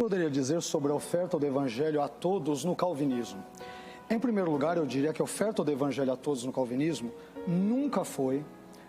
poderia dizer sobre a oferta do Evangelho a todos no calvinismo? Em primeiro lugar, eu diria que a oferta do Evangelho a todos no calvinismo nunca foi,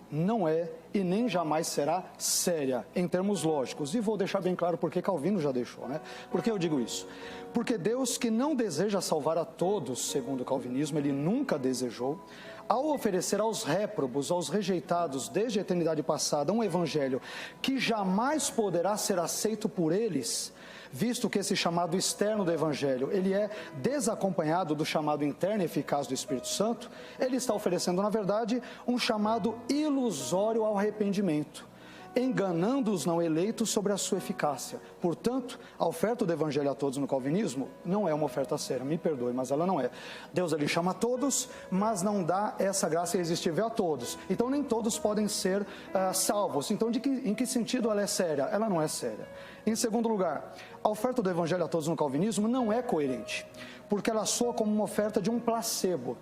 não é e nem jamais será séria em termos lógicos. E vou deixar bem claro porque Calvino já deixou, né? Por que eu digo isso? Porque Deus, que não deseja salvar a todos, segundo o calvinismo, ele nunca desejou, ao oferecer aos réprobos, aos rejeitados desde a eternidade passada, um evangelho que jamais poderá ser aceito por eles, visto que esse chamado externo do Evangelho, ele é desacompanhado do chamado interno e eficaz do Espírito Santo, ele está oferecendo, na verdade, um chamado ilusório ao arrependimento, enganando os não eleitos sobre a sua eficácia. Portanto, a oferta do Evangelho a todos no calvinismo não é uma oferta séria, me perdoe, mas ela não é. Deus, ele chama a todos, mas não dá essa graça irresistível a todos. Então, nem todos podem ser salvos. Então, em que sentido ela é séria? Ela não é séria. Em segundo lugar, a oferta do Evangelho a todos no calvinismo não é coerente, porque ela soa como uma oferta de um placebo,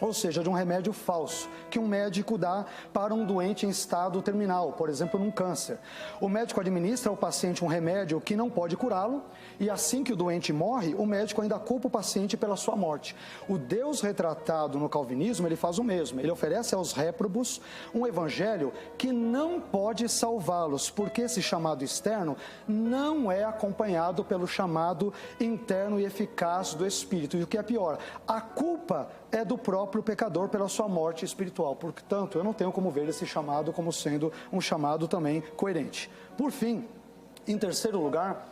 ou seja, de um remédio falso, que um médico dá para um doente em estado terminal, por exemplo, num câncer. O médico administra ao paciente um remédio que não pode curá-lo, e assim que o doente morre, o médico ainda culpa o paciente pela sua morte. O Deus retratado no calvinismo, ele faz o mesmo, ele oferece aos réprobos um evangelho que não pode salvá-los, porque esse chamado externo não é acompanhado pelo chamado interno e eficaz do Espírito. E o que é pior, a culpa é do próprio pecador pela sua morte espiritual. Portanto, eu não tenho como ver esse chamado como sendo um chamado também coerente. Por fim, em terceiro lugar,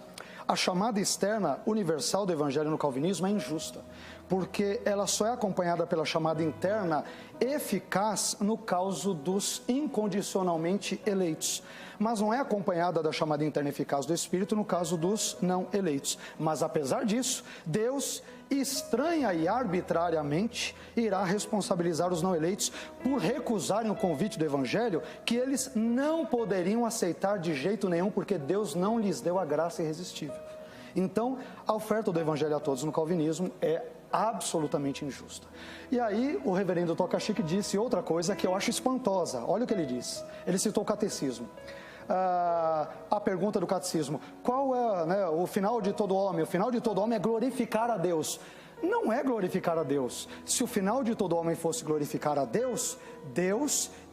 a chamada externa universal do Evangelho no calvinismo é injusta, porque ela só é acompanhada pela chamada interna eficaz no caso dos incondicionalmente eleitos, mas não é acompanhada da chamada interna eficaz do Espírito no caso dos não eleitos. Mas apesar disso, Deus estranha e arbitrariamente irá responsabilizar os não eleitos por recusarem o convite do Evangelho que eles não poderiam aceitar de jeito nenhum, porque Deus não lhes deu a graça irresistível. Então, a oferta do Evangelho a todos no calvinismo é absolutamente injusta. E aí o reverendo Tocachik disse outra coisa que eu acho espantosa. Olha o que ele disse. Ele citou o catecismo. A pergunta do catecismo: qual é, o final de todo homem? O final de todo homem é glorificar a Deus. Não é glorificar a Deus. Se o final de todo homem fosse glorificar a Deus,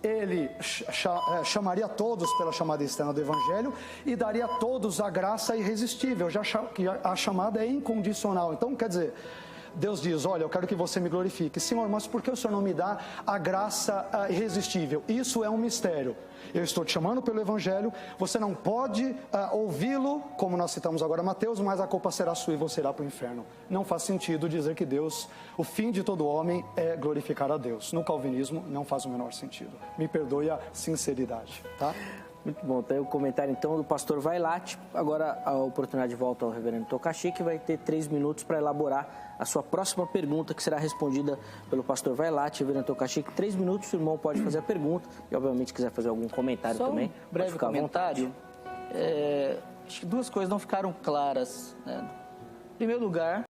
ele chamaria todos pela chamada externa do Evangelho e daria a todos a graça irresistível, já que a chamada é incondicional. Então, quer dizer, Deus diz: olha, eu quero que você me glorifique. Senhor, mas por que o Senhor não me dá a graça irresistível? Isso é um mistério. Eu estou te chamando pelo Evangelho, você não pode ouvi-lo, como nós citamos agora Mateus, mas a culpa será sua e você irá para o inferno. Não faz sentido dizer que Deus, o fim de todo homem é glorificar a Deus. No calvinismo não faz o menor sentido. Me perdoe a sinceridade, tá? Muito bom, tem o comentário então do pastor Vailate. Agora a oportunidade volta ao reverendo Tocachik, que vai ter 3 minutos para elaborar a sua próxima pergunta, que será respondida pelo pastor Vailate. Reverendo Tocachik, 3 minutos, o irmão pode fazer a pergunta e obviamente quiser fazer algum comentário só também. Um breve comentário. Acho que duas coisas não ficaram claras, né? Em primeiro lugar,